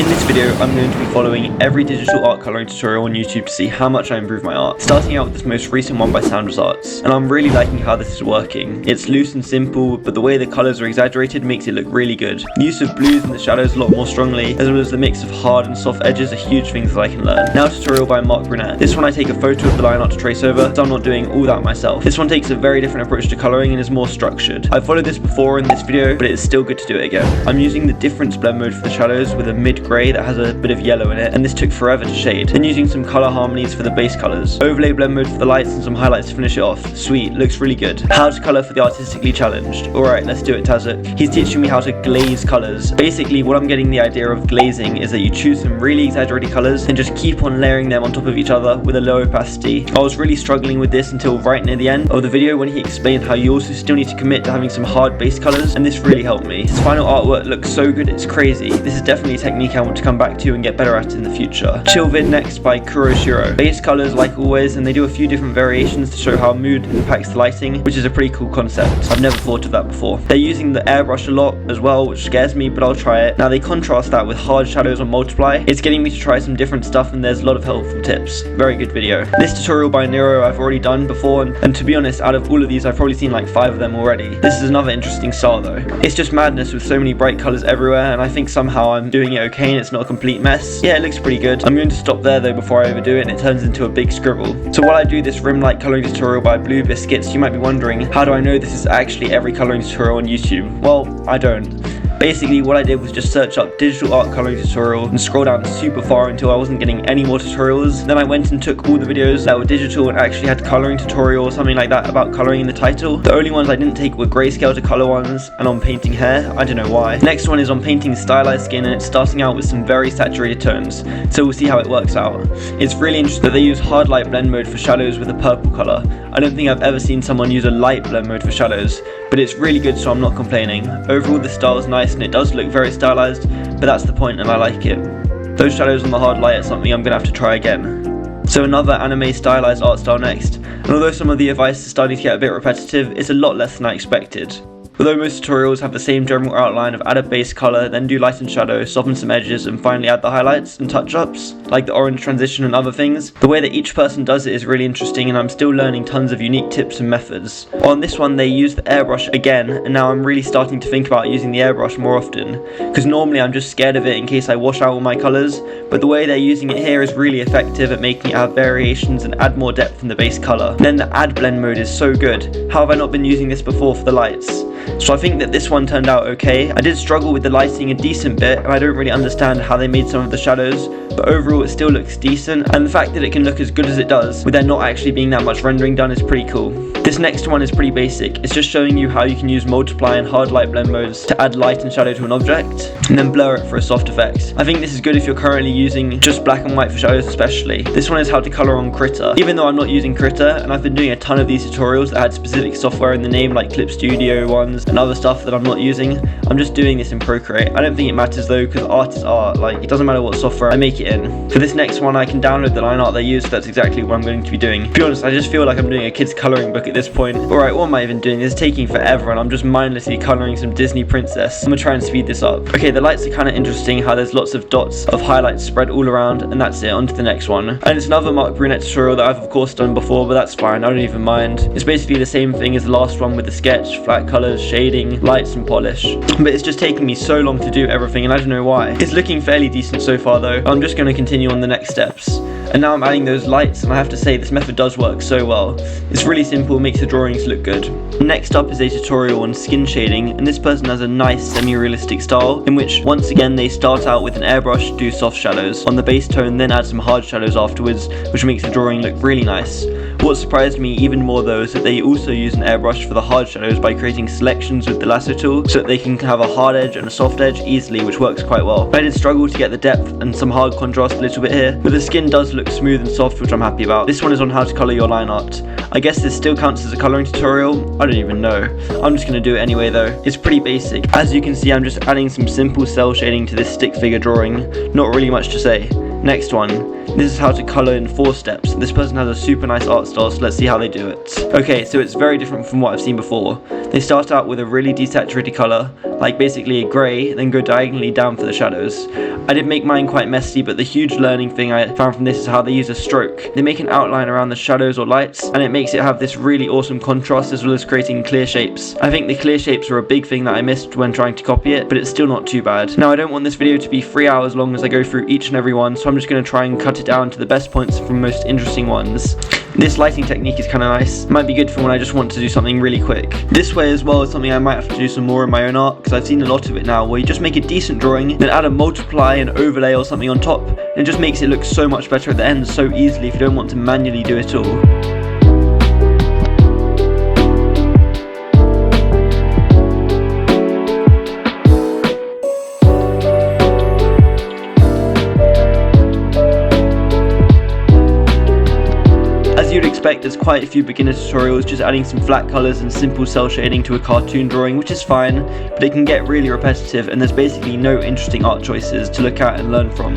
In this video, I'm going to be following every digital art colouring tutorial on YouTube to see how much I improve my art. Starting out with this most recent one by Sandra's Arts, and I'm really liking how this is working. It's loose and simple, but the way the colours are exaggerated makes it look really good. The use of blues in the shadows a lot more strongly, as well as the mix of hard and soft edges are huge things that I can learn. Now a tutorial by Mark Brunette. This one I take a photo of the line art to trace over, so I'm not doing all that myself. This one takes a very different approach to colouring and is more structured. I've followed this before in this video, but it is still good to do it again. I'm using the difference blend mode for the shadows with a mid-grey that has a bit of yellow in it, and this took forever to shade. Then using some colour harmonies for the base colours. Overlay blend mode for the lights and some highlights to finish it off. Sweet, looks really good. How to colour for the artistically challenged. Alright, let's do it, Tazit. He's teaching me how to glaze colours. Basically, what I'm getting the idea of glazing is that you choose some really exaggerated colours and just keep on layering them on top of each other with a low opacity. I was really struggling with this until right near the end of the video when he explained how you also still need to commit to having some hard base colours, and this really helped me. His final artwork looks so good it's crazy. This is definitely a technique I want to come back to and get better at in the future. Chill vid next by Kuroshiro. Base colours like always, and they do a few different variations to show how mood impacts the lighting, which is a pretty cool concept. I've never thought of that before. They're using the airbrush a lot as well, which scares me, but I'll try it. Now they contrast that with hard shadows on multiply. It's getting me to try some different stuff, and there's a lot of helpful tips. Very good video. This tutorial by Nero I've already done before, and to be honest, out of all of these I've probably seen like 5 of them already. This is another interesting style though. It's just madness with so many bright colours everywhere, and I think somehow I'm doing it okay and it's not a complete mess. Yeah, it looks pretty good. I'm going to stop there though before I overdo it and it turns into a big scribble. So while I do this rim light colouring tutorial by Blue Biscuits, you might be wondering, how do I know this is actually every colouring tutorial on YouTube? Well, I don't. Basically, what I did was just search up digital art colouring tutorial and scroll down super far until I wasn't getting any more tutorials. Then I went and took all the videos that were digital and actually had colouring tutorial or something like that about colouring in the title. The only ones I didn't take were grayscale to colour ones and on painting hair. I don't know why. Next one is on painting stylized skin, and it's starting out with some very saturated tones, so we'll see how it works out. It's really interesting that they use hard light blend mode for shadows with a purple colour. I don't think I've ever seen someone use a light blend mode for shadows, but it's really good, so I'm not complaining. Overall the style is nice and it does look very stylized, but that's the point and I like it. Those shadows on the hard light are something I'm gonna have to try again. So another anime stylized art style next, and although some of the advice is starting to get a bit repetitive, it's a lot less than I expected. Although most tutorials have the same general outline of add a base colour, then do light and shadow, soften some edges, and finally add the highlights and touch-ups, like the orange transition and other things, the way that each person does it is really interesting, and I'm still learning tons of unique tips and methods. On this one they use the airbrush again, and now I'm really starting to think about using the airbrush more often, because normally I'm just scared of it in case I wash out all my colours, but the way they're using it here is really effective at making it have variations and add more depth in the base colour. Then the add blend mode is so good. How have I not been using this before for the lights? So I think that this one turned out okay. I did struggle with the lighting a decent bit, and I don't really understand how they made some of the shadows, but overall it still looks decent, and the fact that it can look as good as it does with there not actually being that much rendering done is pretty cool. This next one is pretty basic. It's just showing you how you can use multiply and hard light blend modes to add light and shadow to an object, and then blur it for a soft effect. I think this is good if you're currently using just black and white for shadows especially. This one is how to colour on Critter. Even though I'm not using Critter, and I've been doing a ton of these tutorials that had specific software in the name like Clip Studio ones and other stuff that I'm not using, I'm just doing this in Procreate. I don't think it matters though, because art is art. Like, it doesn't matter what software I make it in. For this next one I can download the line art they use, so that's exactly what I'm going to be doing. To be honest, I just feel like I'm doing a kid's colouring book at this point. Alright, what am I even doing? This is taking forever and I'm just mindlessly colouring some Disney princess. I'm gonna try and speed this up. Okay, the lights are kind of interesting, how there's lots of dots of highlights spread all around, and that's it. On to the next one. And it's another Mark Brunette tutorial that I've of course done before, but that's fine, I don't even mind. It's basically the same thing as the last one with the sketch, flat colours, shading, lights and polish. But it's just taking me so long to do everything and I don't know why. It's looking fairly decent so far though. I'm just going to continue on the next steps. And now I'm adding those lights, and I have to say this method does work so well. It's really simple, makes the drawings look good. Next up is a tutorial on skin shading, and this person has a nice semi-realistic style in which once again they start out with an airbrush, do soft shadows on the base tone, then add some hard shadows afterwards, which makes the drawing look really nice. What surprised me even more though is that they also use an airbrush for the hard shadows by creating selections with the lasso tool so that they can have a hard edge and a soft edge easily, which works quite well. I did struggle to get the depth and some hard contrast a little bit here, but the skin does look smooth and soft, which I'm happy about. This one is on how to colour your line art. I guess this still counts as a colouring tutorial, I don't even know. I'm just going to do it anyway though. It's pretty basic. As you can see, I'm just adding some simple cell shading to this stick figure drawing, not really much to say. Next one, this is how to colour in 4 steps. This person has a super nice art style, so let's see how they do it. Okay, so it's very different from what I've seen before. They start out with a really desaturated colour, like basically a grey, then go diagonally down for the shadows. I did make mine quite messy, but the huge learning thing I found from this is how they use a stroke. They make an outline around the shadows or lights, and it makes it have this really awesome contrast as well as creating clear shapes. I think the clear shapes were a big thing that I missed when trying to copy it, but it's still not too bad. Now I don't want this video to be 3 hours long as I go through each and every one, so I'm just going to try and cut it down to the best points from most interesting ones. This lighting technique is kind of nice. Might be good for when I just want to do something really quick. This way as well is something I might have to do some more in my own art, because I've seen a lot of it now where you just make a decent drawing, then add a multiply, an overlay or something on top, and it just makes it look so much better at the end so easily if you don't want to manually do it all. As you'd expect, there's quite a few beginner tutorials just adding some flat colours and simple cell shading to a cartoon drawing, which is fine, but it can get really repetitive and there's basically no interesting art choices to look at and learn from.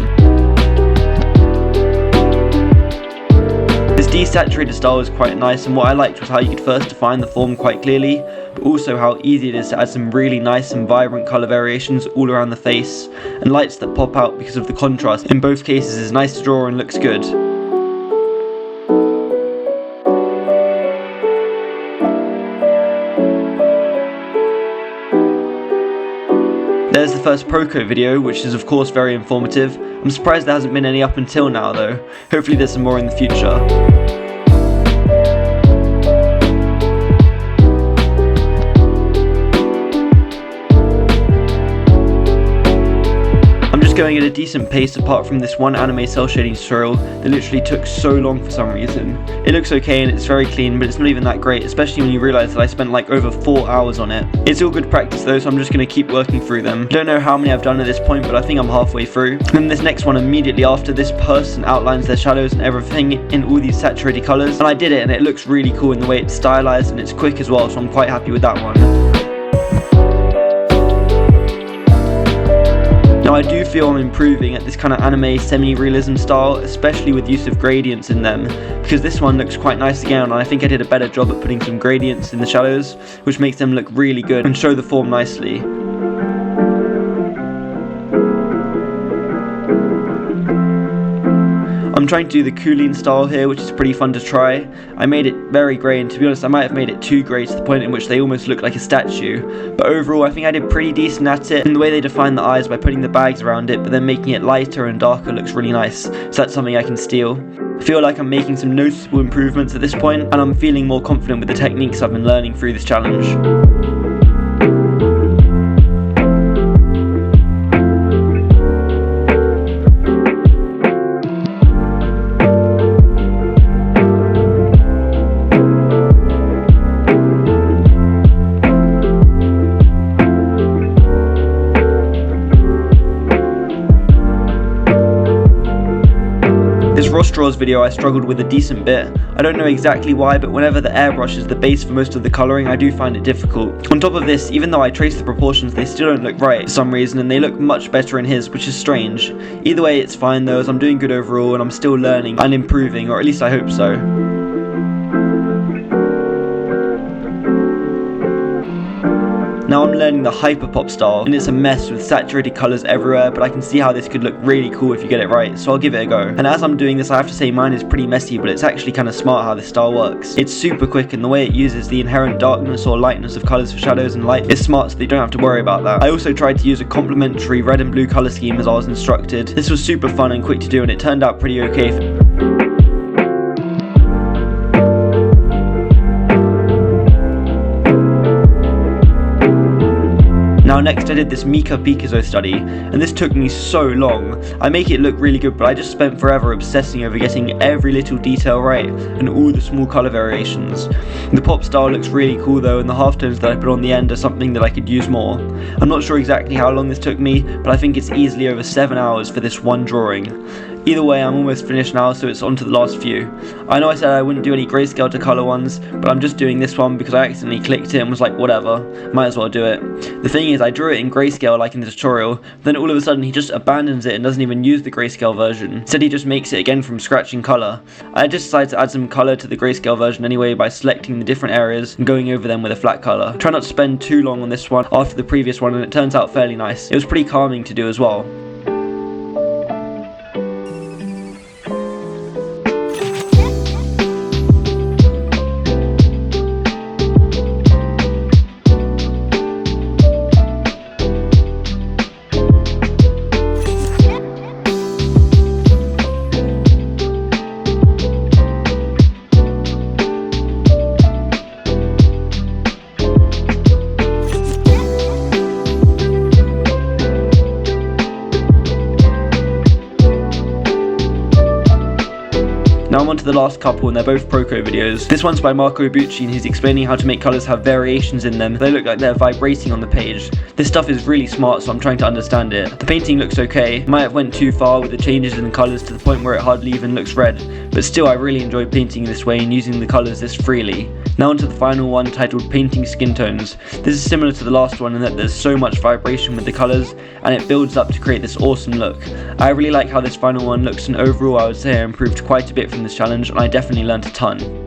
This desaturated style is quite nice, and what I liked was how you could first define the form quite clearly, but also how easy it is to add some really nice and vibrant colour variations all around the face, and lights that pop out because of the contrast. In both cases is nice to draw and looks good. There's the first Procreate video, which is of course very informative. I'm surprised there hasn't been any up until now though. Hopefully there's some more in the future. Going at a decent pace apart from this one anime cell shading tutorial that literally took so long for some reason. It looks okay and it's very clean, but it's not even that great, especially when you realise that I spent like over 4 hours on it. It's all good practice though, so I'm just going to keep working through them. Don't know how many I've done at this point, but I think I'm halfway through. And then this next one immediately after, this person outlines their shadows and everything in all these saturated colours, and I did it and it looks really cool in the way it's stylized and it's quick as well, so I'm quite happy with that one. Now I do feel I'm improving at this kind of anime semi-realism style, especially with use of gradients in them, because this one looks quite nice again, and I think I did a better job at putting some gradients in the shadows, which makes them look really good and show the form nicely. I'm trying to do the Cooling style here, which is pretty fun to try. I made it very grey, and to be honest I might have made it too grey to the point in which they almost look like a statue, but overall I think I did pretty decent at it, and the way they define the eyes by putting the bags around it but then making it lighter and darker looks really nice, so that's something I can steal. I feel like I'm making some noticeable improvements at this point, and I'm feeling more confident with the techniques I've been learning through this challenge. This Rostraws video I struggled with a decent bit. I don't know exactly why, but whenever the airbrush is the base for most of the colouring, I do find it difficult. On top of this, even though I trace the proportions, they still don't look right for some reason, and they look much better in his, which is strange. Either way, it's fine though, as I'm doing good overall, and I'm still learning and improving, or at least I hope so. Now I'm learning the hyperpop style, and it's a mess with saturated colours everywhere, but I can see how this could look really cool if you get it right, so I'll give it a go. And as I'm doing this, I have to say mine is pretty messy, but it's actually kind of smart how this style works. It's super quick, and the way it uses the inherent darkness or lightness of colours for shadows and light is smart, so that you don't have to worry about that. I also tried to use a complementary red and blue colour scheme as I was instructed. This was super fun and quick to do, and it turned out pretty okay. Now next I did this Mika Picasso study, and this took me so long. I make it look really good, but I just spent forever obsessing over getting every little detail right, and all the small colour variations. The pop style looks really cool though, and the halftones that I put on the end are something that I could use more. I'm not sure exactly how long this took me, but I think it's easily over 7 hours for this one drawing. Either way, I'm almost finished now, so it's on to the last few. I know I said I wouldn't do any grayscale to colour ones, but I'm just doing this one because I accidentally clicked it and was like, whatever, might as well do it. The thing is, I drew it in grayscale like in the tutorial, then all of a sudden he just abandons it and doesn't even use the grayscale version. Instead he just makes it again from scratch in colour. I just decided to add some colour to the grayscale version anyway by selecting the different areas and going over them with a flat colour. Try not to spend too long on this one after the previous one, and it turns out fairly nice. It was pretty calming to do as well. Now I'm on to the last couple, and they're both Procreate videos. This one's by Marco Bucci, and he's explaining how to make colours have variations in them. They look like they're vibrating on the page. This stuff is really smart, so I'm trying to understand it. The painting looks okay. Might have went too far with the changes in the colours to the point where it hardly even looks red, but still I really enjoy painting this way and using the colours this freely. Now onto the final one, titled Painting Skin Tones. This is similar to the last one in that there's so much vibration with the colours, and it builds up to create this awesome look. I really like how this final one looks, and overall I would say I improved quite a bit from this challenge, and I definitely learned a ton.